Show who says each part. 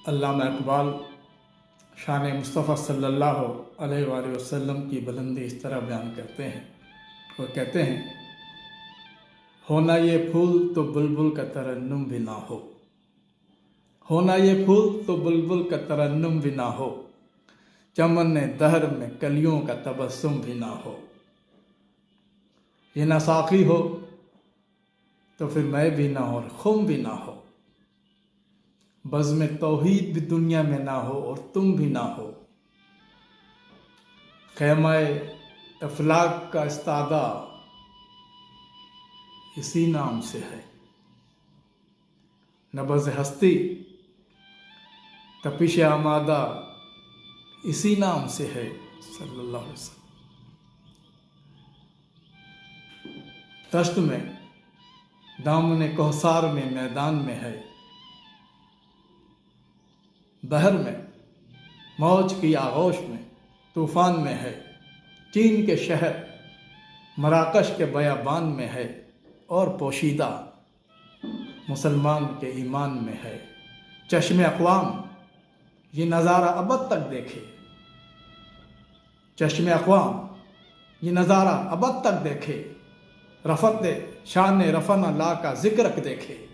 Speaker 1: علامہ اقبال شان مصطفیٰ صلی اللہ علیہ وآلہ وسلم کی بلندی اس طرح بیان کرتے ہیں. وہ کہتے ہیں ہونا یہ پھول تو بلبل کا ترنم بھی نہ ہو، ہونا یہ پھول تو بلبل کا ترنم بھی نہ ہو، چمن دہر میں کلیوں کا تبسم بھی نہ ہو. یہ نہ ساقی ہو تو پھر میں بھی نہ ہو اور خم بھی نہ ہو، بزم توحید بھی دنیا میں نہ ہو اور تم بھی نہ ہو. خیمہ افلاک کا استادہ اسی نام سے ہے، نبض ہستی تپش آمادہ اسی نام سے ہے صلی اللہ علیہ وسلم. دشت میں دامن کوثر میں میدان میں ہے، بحر میں موج کی آغوش میں طوفان میں ہے، چین کے شہر مراکش کے بیابان میں ہے اور پوشیدہ مسلمان کے ایمان میں ہے. چشم اقوام یہ نظارہ ابد تک دیکھے، چشم اقوام یہ نظارہ ابد تک دیکھے، رفت شان رفن اللہ کا ذکر دیکھے.